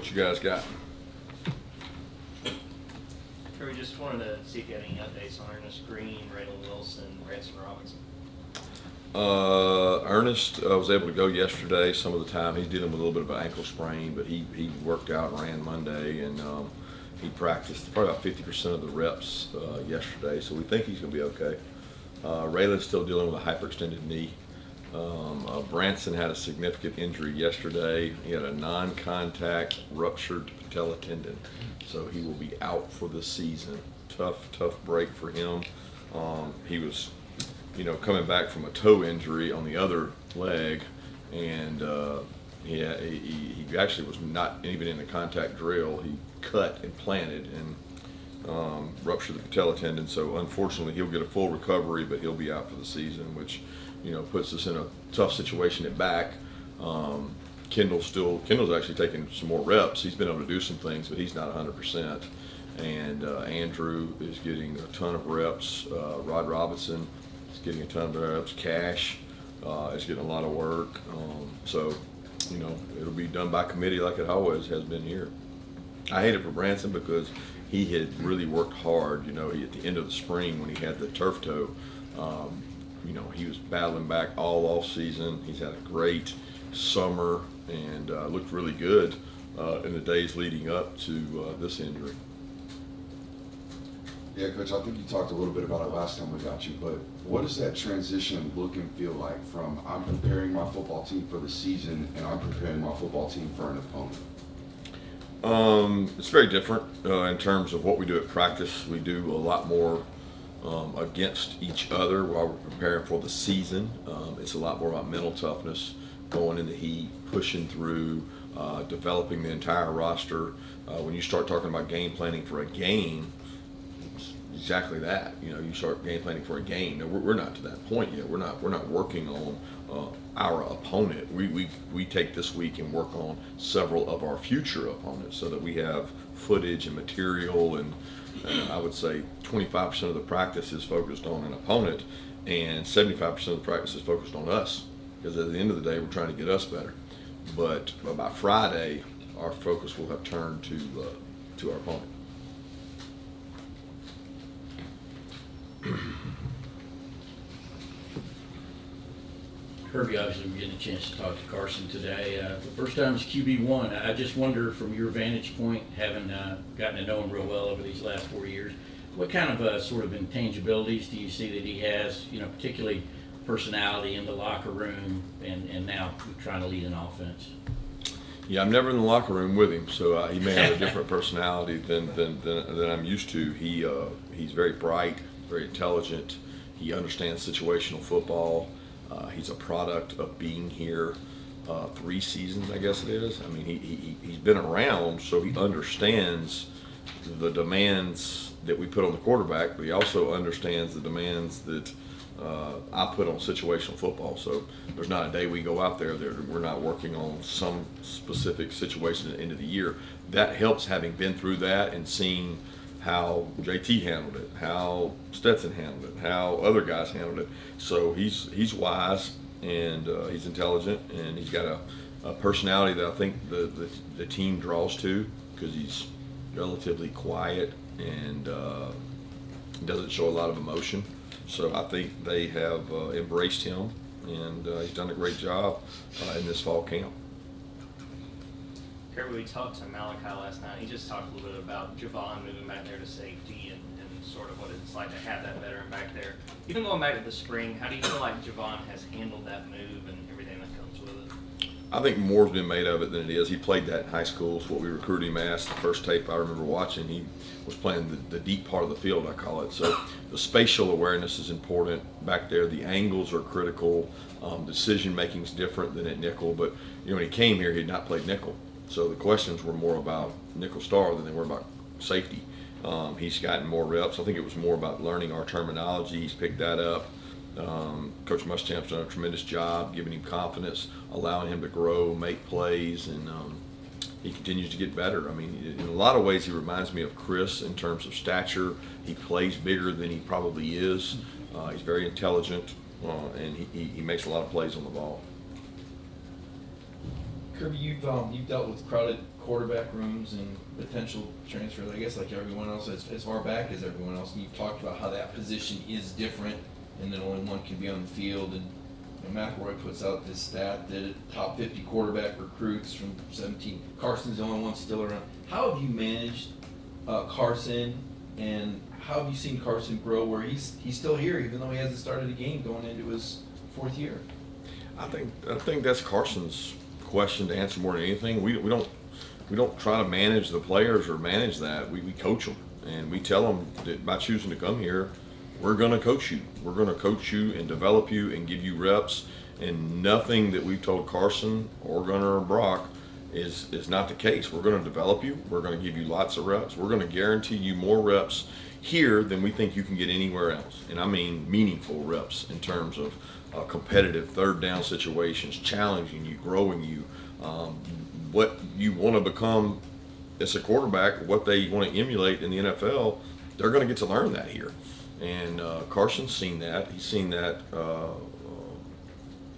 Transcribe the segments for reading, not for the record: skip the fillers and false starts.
what you guys got? We just wanted to see if you had any updates on Ernest Green, Raylan Wilson, Ransom Robinson. Ernest was able to go yesterday some of the time. He's dealing with a little bit of an ankle sprain, but he worked out and ran Monday, and he practiced probably about 50% of the reps yesterday, so we think he's going to be okay. Raylan's still dealing with a hyperextended knee. Branson had a significant injury yesterday. He had a non-contact ruptured patella tendon, so he will be out for the season. Tough break for him. He was, coming back from a toe injury on the other leg, and he actually was not even in the contact drill. He cut and planted and ruptured the patella tendon. So unfortunately, he'll get a full recovery, but he'll be out for the season, which puts us in a tough situation at back. Kendall's actually taking some more reps. He's been able to do some things, but he's not 100%. And Andrew is getting a ton of reps. Rod Robinson is getting a ton of reps. Cash is getting a lot of work. So it'll be done by committee like it always has been here. I hate it for Branson because he had really worked hard. At the end of the spring when he had the turf toe, he was battling back all off season. He's had a great summer and looked really good in the days leading up to this injury. Yeah, Coach, I think you talked a little bit about it last time we got you, but what does that transition look and feel like from I'm preparing my football team for the season and I'm preparing my football team for an opponent? It's very different in terms of what we do at practice. We do a lot more against each other while we're preparing for the season. It's a lot more about mental toughness, going in the heat, pushing through, developing the entire roster. When you start talking about game planning for a game, it's exactly that. You start game planning for a game. Now, we're not to that point yet. We're not working on our opponent. We take this week and work on several of our future opponents so that we have footage and material, and I would say 25% of the practice is focused on an opponent and 75% of the practice is focused on us, because at the end of the day we're trying to get us better. But by Friday our focus will have turned to our opponent. Kirby, obviously we're getting a chance to talk to Carson today. The first time as QB1, I just wonder from your vantage point, having gotten to know him real well over these last 4 years, what kind of sort of intangibilities do you see that he has, particularly personality in the locker room and now trying to lead an offense? Yeah, I'm never in the locker room with him, so he may have a different personality than I'm used to. He's very bright, very intelligent. He understands situational football. He's a product of being here 3 seasons, I guess it is. I mean, he's been around, so he understands the demands that we put on the quarterback, but he also understands the demands that I put on situational football. So there's not a day we go out there that we're not working on some specific situation at the end of the year. That helps, having been through that and seeing how JT handled it, how Stetson handled it, how other guys handled it. So he's wise and he's intelligent, and he's got a personality that I think the team draws to, because he's relatively quiet and doesn't show a lot of emotion. So I think they have embraced him, and he's done a great job in this fall camp. Kirby, we talked to Malachi last night. He just talked a little bit about Javon moving back there to safety and sort of what it's like to have that veteran back there. Even going back to the spring, how do you feel like Javon has handled that move and everything that comes with it? I think more's been made of it than it is. He played that in high school. It's what we recruited him as. The first tape I remember watching, he was playing the deep part of the field, I call it. So the spatial awareness is important back there. The angles are critical. Decision making is different than at nickel. But when he came here, he had not played nickel. So the questions were more about nickel star than they were about safety. He's gotten more reps. I think it was more about learning our terminology. He's picked that up. Coach Muschamp's done a tremendous job giving him confidence, allowing him to grow, make plays, and he continues to get better. I mean, in a lot of ways he reminds me of Chris in terms of stature. He plays bigger than he probably is. He's very intelligent, and he makes a lot of plays on the ball. Kirby, you've dealt with crowded quarterback rooms and potential transfers, I guess like everyone else, as far back as everyone else. And you've talked about how that position is different and that only one can be on the field. And McElroy puts out this stat that top 50 quarterback recruits from 17, Carson's the only one still around. How have you managed Carson, and how have you seen Carson grow where he's still here even though he hasn't started a game going into his 4th year? I think that's Carson's question to answer more than anything. We don't try to manage the players or manage that. We coach them, and we tell them that by choosing to come here, we're going to coach you. We're going to coach you and develop you and give you reps. And nothing that we've told Carson or Gunnar or Brock is not the case. We're going to develop you. We're going to give you lots of reps. We're going to guarantee you more reps here than we think you can get anywhere else. And I mean meaningful reps in terms of competitive third down situations, challenging you, growing you, what you want to become as a quarterback, what they want to emulate in the NFL. They're going to get to learn that here. And Carson's seen that. He's seen that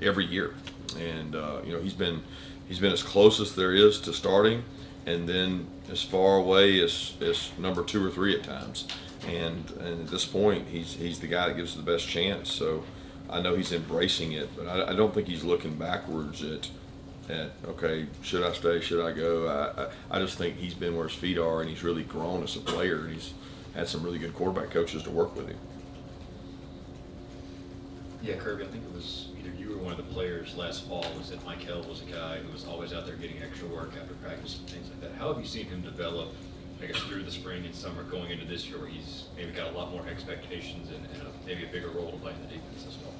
every year. And he's been as close as there is to starting, and then as far away as number 2 or 3 at times. And at this point, he's the guy that gives the best chance. So I know he's embracing it, but I don't think he's looking backwards at okay, should I stay, should I go? I just think he's been where his feet are, and he's really grown as a player, and he's had some really good quarterback coaches to work with him. Yeah, Kirby, I think it was either you or one of the players last fall was that Mike Hill was a guy who was always out there getting extra work after practice and things like that. How have you seen him develop, I guess, through the spring and summer going into this year where he's maybe got a lot more expectations and maybe a bigger role to play in the defense as well?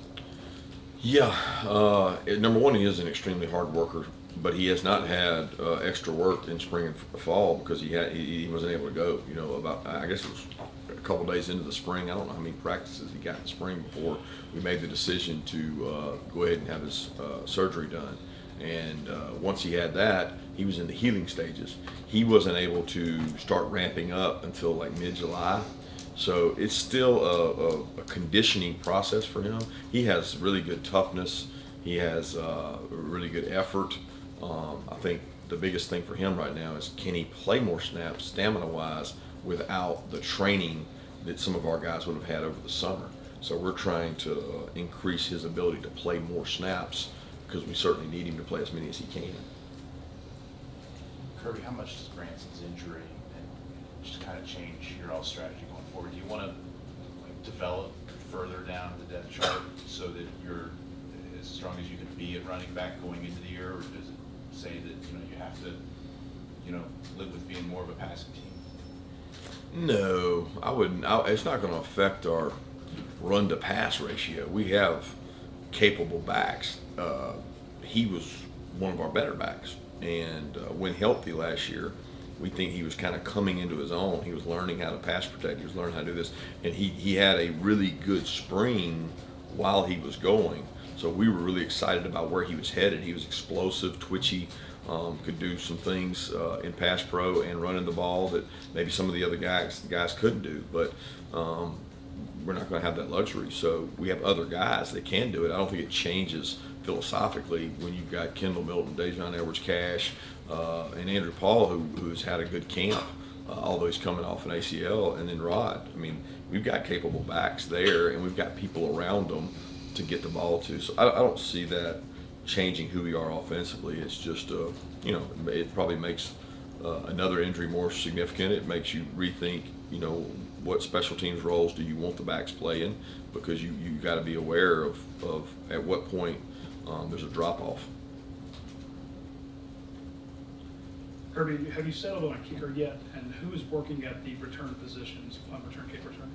Yeah, number one, he is an extremely hard worker, but he has not had extra work in spring and fall because he wasn't able to go. I guess it was a couple days into the spring. I don't know how many practices he got in the spring before we made the decision to go ahead and have his surgery done. And once he had that, he was in the healing stages. He wasn't able to start ramping up until like mid-July. So it's still a conditioning process for him. He has really good toughness. He has really good effort. I think the biggest thing for him right now is, can he play more snaps stamina-wise without the training that some of our guys would have had over the summer. So we're trying to increase his ability to play more snaps because we certainly need him to play as many as he can. Kirby, how much does Branson's injury and just kind of change your all strategy going forward? Do you want to develop further down the depth chart so that you're as strong as you can be at running back going into the year, or does it say that you have to live with being more of a passing team? No, I wouldn't. It's not going to affect our run to pass ratio. We have capable backs. He was one of our better backs, and when healthy last year, we think he was kind of coming into his own. He was learning how to pass protect. He was learning how to do this, and he had a really good spring while he was going. So we were really excited about where he was headed. He was explosive, twitchy, could do some things in pass pro and running the ball that maybe some of the other guys couldn't do. But we're not going to have that luxury. So we have other guys that can do it. I don't think it changes philosophically when you've got Kendall Milton, Dejon Edwards-Cash, and Andrew Paul, who's had a good camp, although he's coming off an ACL, and then Rod. I mean, we've got capable backs there, and we've got people around them to get the ball to. So I don't see that changing who we are offensively. It's just, it probably makes another injury more significant. It makes you rethink, what special teams roles do you want the backs playing, because you got to be aware of at what point there's a drop-off. Kirby, have you settled on a kicker yet? And who is working at the return positions, punt return, kick return?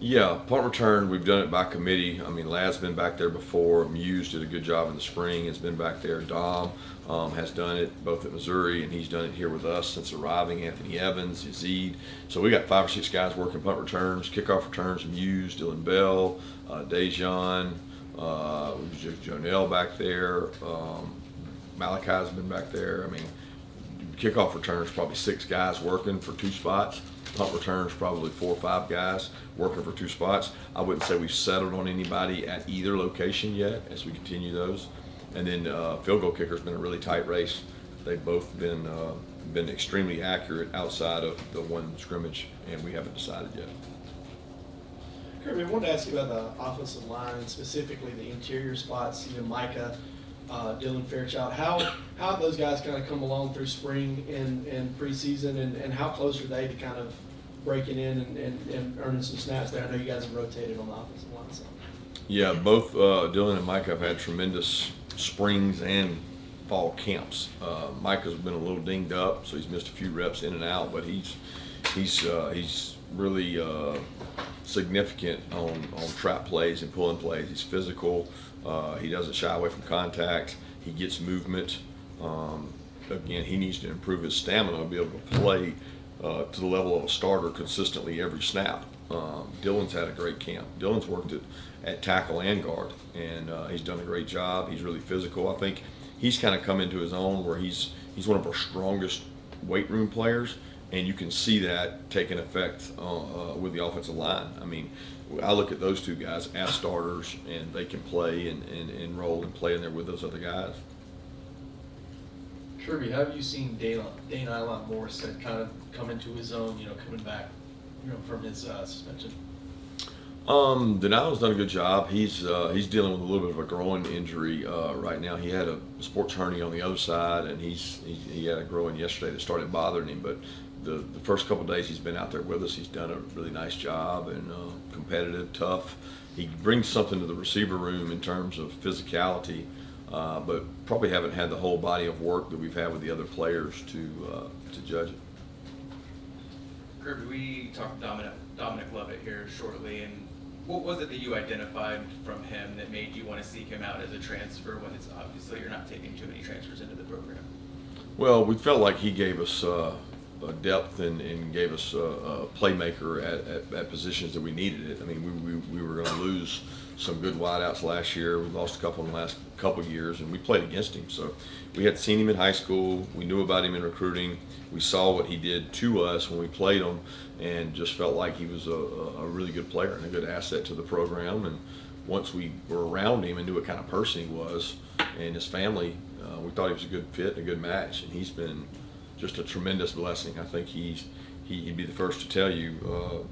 Yeah, punt return, we've done it by committee. I mean, Lad's been back there before. Muse did a good job in the spring, has been back there. Dom has done it both at Missouri, and he's done it here with us since arriving. Anthony Evans, Yazid. So we got 5 or 6 guys working punt returns, kickoff returns. Muse, Dylan Bell, Dejon, Jonell back there. Malachi's been back there. I mean, kickoff returns, probably 6 guys working for 2 spots. Punt returns, probably 4 or 5 guys working for 2 spots. I wouldn't say we've settled on anybody at either location yet as we continue those. And then field goal kicker's been a really tight race. They've both been been extremely accurate outside of the one scrimmage, and we haven't decided yet. Kirby, I wanted to ask you about the offensive line, and specifically the interior spots, Micah, Dylan Fairchild. How have those guys kind of come along through spring and preseason, and how close are they to kind of breaking in and earning some snaps there? I know you guys have rotated on the offensive line side. Yeah, both Dylan and Micah have had tremendous springs and fall camps. Micah's been a little dinged up, so he's missed a few reps in and out, but he's really significant on trap plays and pulling plays. He's physical. He doesn't shy away from contact. He gets movement. Again, he needs to improve his stamina to be able to play to the level of a starter consistently every snap. Dylan's had a great camp. Dylan's worked at tackle and guard, and he's done a great job. He's really physical. I think he's kind of come into his own where he's one of our strongest weight room players, and you can see that taking effect with the offensive line. I mean, I look at those two guys as starters, and they can play and roll and play in there with those other guys. Kirby, how have you seen Dane Ilon Morrison kind of come into his own, coming back, from his suspension? Denial's done a good job. He's dealing with a little bit of a growing injury right now. He had a sports hernia on the other side, and he had a growing yesterday that started bothering him. But the first couple of days he's been out there with us, he's done a really nice job and competitive, tough. He brings something to the receiver room in terms of physicality, but probably haven't had the whole body of work that we've had with the other players to judge it. Kirby, we talked to Dominic Lovett here shortly, and what was it that you identified from him that made you want to seek him out as a transfer when it's obviously you're not taking too many transfers into the program? Well, we felt like he gave us a depth and gave us a playmaker at positions that we needed it. I mean, we were going to lose some good wideouts last year. We lost a couple in the last couple years, and we played against him. So we had seen him in high school. We knew about him in recruiting. We saw what he did to us when we played him, and just felt like he was a really good player and a good asset to the program. And once we were around him and knew what kind of person he was and his family, we thought he was a good fit and a good match. And he's been just a tremendous blessing. I think he'd be the first to tell you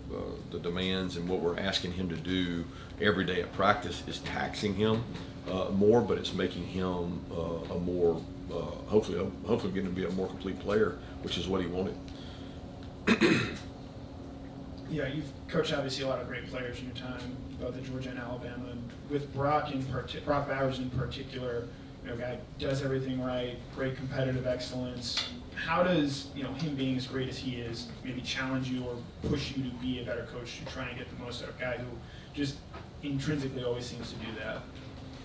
the demands and what we're asking him to do every day at practice is taxing him more, but it's making him a more hopefully going to be a more complete player, which is what he wanted. Yeah, you've coached obviously a lot of great players in your time, both at Georgia and Alabama. And with Brock Bowers in particular, guy does everything right, great competitive excellence. How does him being as great as he is maybe challenge you or push you to be a better coach to try and get the most out of a guy who just intrinsically always seems to do that?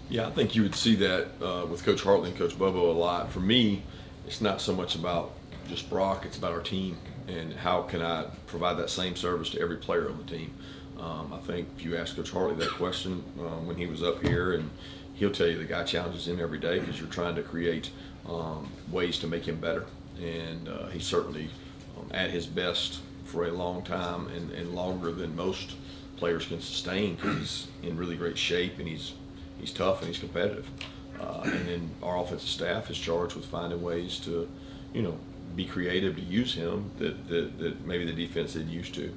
Yeah, I think you would see that with Coach Hartley and Coach Bobo a lot. For me, it's not so much about just Brock, it's about our team and how can I provide that same service to every player on the team. I think if you ask Coach Hartley that question when he was up here, and he'll tell you the guy challenges him every day because you're trying to create ways to make him better. And he's certainly at his best for a long time and longer than most players can sustain because he's in really great shape and he's tough and he's competitive. And then our offensive staff is charged with finding ways to, be creative to use him that maybe the defense isn't used to.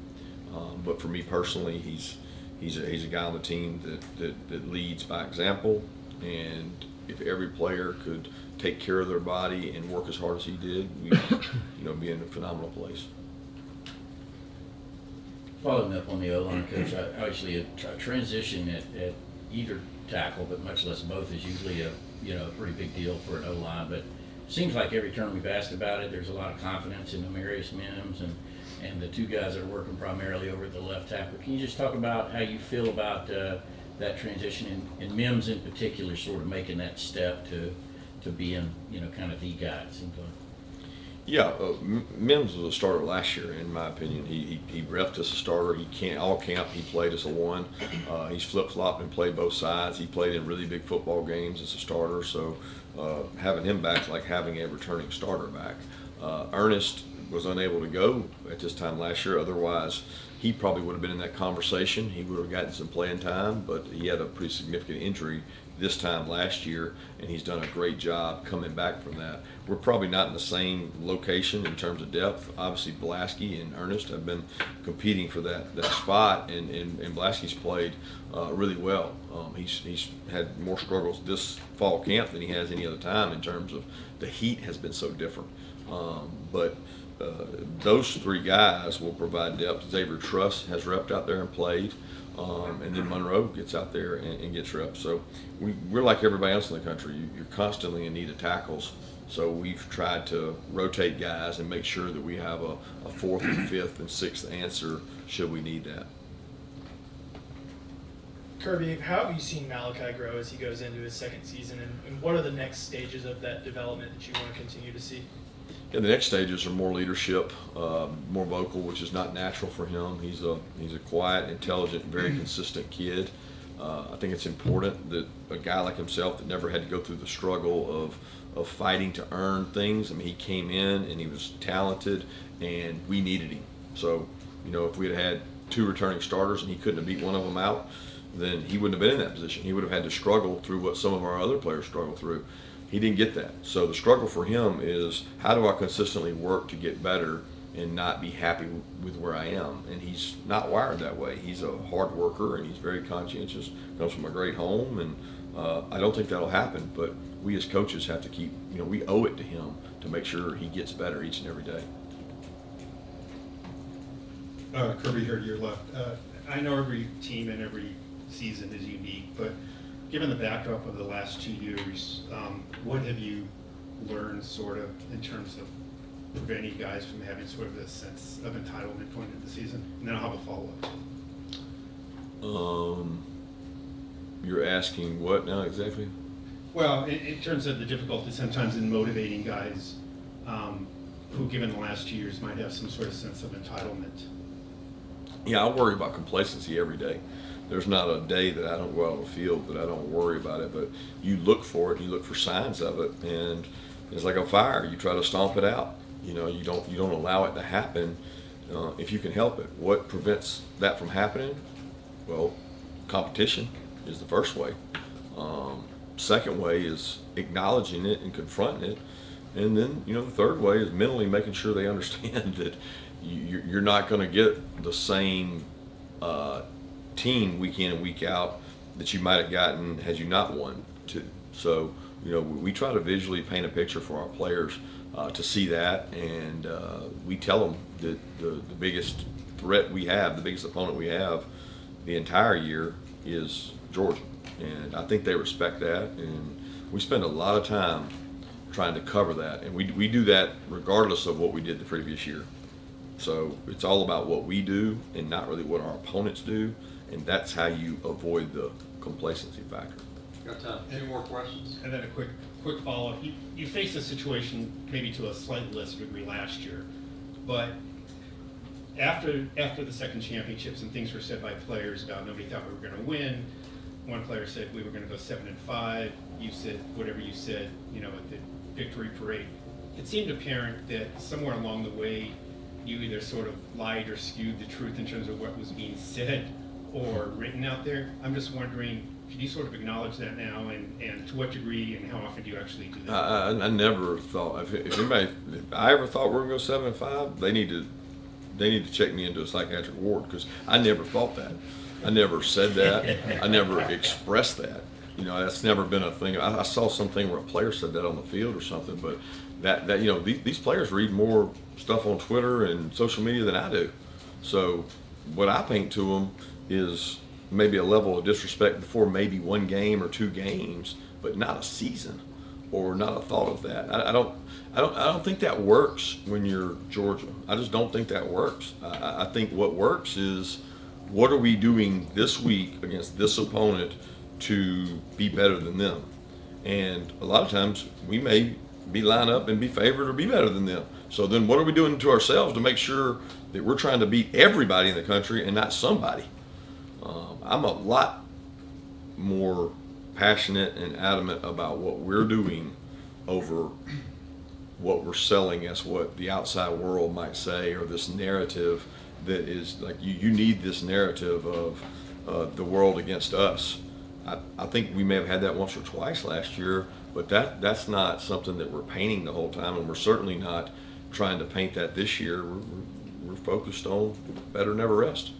But for me personally, he's a guy on the team that leads by example. And if every player could take care of their body and work as hard as he did, we'd be in a phenomenal place. Following up on the O-line, Coach, obviously a transition at either tackle, but much less both, is usually a pretty big deal for an O-line. But it seems like every turn we've asked about it, there's a lot of confidence in Amarius Mims and the two guys that are working primarily over at the left tackle. Can you just talk about how you feel about that transition and Mims in particular, sort of making that step to being kind of the guy, it seems like? Yeah, Mims was a starter last year, in my opinion. He repped as a starter. All camp he played as a one. He's flip-flopped and played both sides. He played in really big football games as a starter, so having him back is like having a returning starter back. Ernest was unable to go at this time last year. Otherwise, he probably would have been in that conversation. He would have gotten some playing time, but he had a pretty significant injury this time last year, and he's done a great job coming back from that. We're probably not in the same location in terms of depth. Obviously, Blasky and Ernest have been competing for that spot, and Blasky's played really well. He's had more struggles this fall camp than he has any other time in terms of the heat has been so different. But those three guys will provide depth. Xavier Truss has repped out there and played. And then Monroe gets out there and gets reps. So we're like everybody else in the country. You're constantly in need of tackles. So we've tried to rotate guys and make sure that we have a fourth and fifth and sixth answer should we need that. Kirby, how have you seen Malachi grow as he goes into his second season, and what are the next stages of that development that you want to continue to see? Yeah, the next stages are more leadership, more vocal, which is not natural for him. He's a quiet, intelligent, very consistent kid. I think it's important that a guy like himself that never had to go through the struggle of fighting to earn things. I mean, he came in and he was talented, and we needed him. So, if we had 2 returning starters and he couldn't have beat one of them out, then he wouldn't have been in that position. He would have had to struggle through what some of our other players struggled through. He didn't get that. So the struggle for him is, how do I consistently work to get better and not be happy with where I am? And he's not wired that way. He's a hard worker, and he's very conscientious, comes from a great home, and I don't think that'll happen. But we as coaches have to keep, we owe it to him to make sure he gets better each and every day. Kirby here to your left. I know every team and every season is unique, but given the backdrop of the last 2 years, what have you learned sort of in terms of preventing guys from having sort of this sense of entitlement going into the season? And then I'll have a follow-up. You're asking what now exactly? Well, in terms of the difficulty sometimes in motivating guys who, given the last 2 years, might have some sort of sense of entitlement. Yeah, I worry about complacency every day. There's not a day that I don't go out on the field that I don't worry about it, but you look for it, and you look for signs of it, and it's like a fire. You try to stomp it out. You don't allow it to happen if you can help it. What prevents that from happening? Well, competition is the first way. Second way is acknowledging it and confronting it, and then the third way is mentally making sure they understand that you're not going to get the same team week in and week out that you might have gotten had you not won to. So, we try to visually paint a picture for our players to see that, and we tell them that the biggest threat we have, the biggest opponent we have the entire year is Georgia. And I think they respect that, and we spend a lot of time trying to cover that, and we do that regardless of what we did the previous year. So it's all about what we do and not really what our opponents do, and that's how you avoid the complacency factor. Got time. 2 more questions? And then a quick follow-up. You faced a situation maybe to a slightly lesser degree last year, but after the second championship, some things were said by players about nobody thought we were going to win. One player said we were going to go 7-5. You said whatever you said, at the victory parade. It seemed apparent that somewhere along the way, you either sort of lied or skewed the truth in terms of what was being said or written out there. I'm just wondering, could you sort of acknowledge that now, and to what degree, and how often do you actually do that? I never thought, if I ever thought we were going to go 7-5, they need to check me into a psychiatric ward, because I never thought that. I never said that. I never expressed that. That's never been a thing. I saw something where a player said that on the field or something, but these players read more stuff on Twitter and social media than I do. So what I paint to them is maybe a level of disrespect before maybe 1 game or 2 games, but not a season or not a thought of that. I don't think that works when you're Georgia. I just don't think that works. I think what works is, what are we doing this week against this opponent to be better than them? And a lot of times we may be line up and be favored or be better than them. So then what are we doing to ourselves to make sure that we're trying to beat everybody in the country and not somebody? I'm a lot more passionate and adamant about what we're doing over what we're selling as what the outside world might say, or this narrative that is like, you need this narrative of the world against us. I think we may have had that once or twice last year, but that's not something that we're painting the whole time, and we're certainly not trying to paint that this year. We're focused on better, never rest.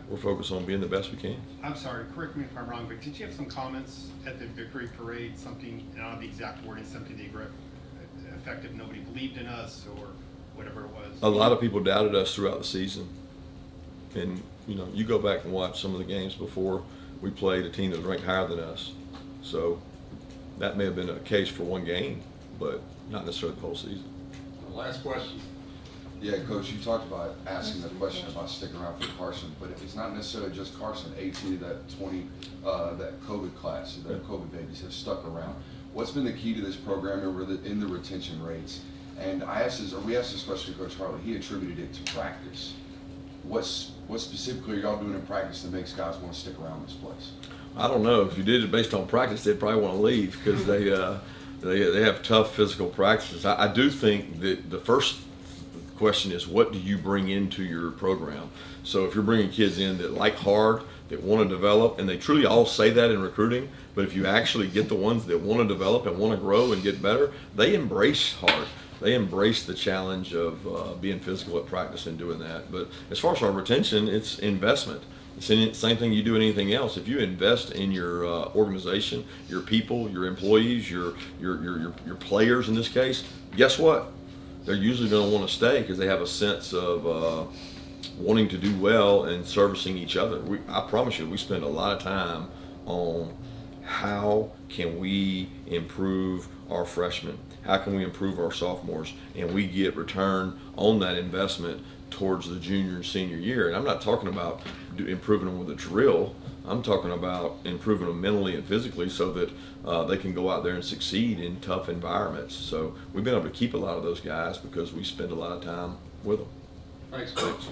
We're focused on being the best we can. I'm sorry, correct me if I'm wrong, but did you have some comments at the victory parade, something, I don't know the exact wording, something to the effect of nobody believed in us or whatever it was? A lot of people doubted us throughout the season. And, you know, you go back and watch some of the games before we played a team that was ranked higher than us. So that may have been a case for one game, but not necessarily the whole season. Last question. Yeah, Coach, you talked about asking the question about sticking around for Carson, but it's not necessarily just Carson. 18 of that 20, that COVID class, that COVID babies have stuck around. What's been the key to this program in the retention rates? And we asked this question to Coach Hartley. He attributed it to practice. What specifically are y'all doing in practice that makes guys want to stick around this place? I don't know. If you did it based on practice, they'd probably want to leave because they have tough physical practices. I do think that the first question is, what do you bring into your program? So if you're bringing kids in that like hard, that want to develop, and they truly all say that in recruiting, but if you actually get the ones that want to develop and want to grow and get better, they embrace hard. They embrace the challenge of being physical at practice and doing that. But as far as our retention, it's investment. It's the same thing you do in anything else. If you invest in your organization, your people, your employees, your players in this case, guess what? They're usually going to want to stay because they have a sense of wanting to do well and servicing each other. I promise you, we spend a lot of time on how can we improve our freshmen, how can we improve our sophomores, and we get return on that investment towards the junior and senior year. And I'm not talking about improving them with a drill. I'm talking about improving them mentally and physically so that they can go out there and succeed in tough environments. So we've been able to keep a lot of those guys because we spend a lot of time with them. Thanks, Coach.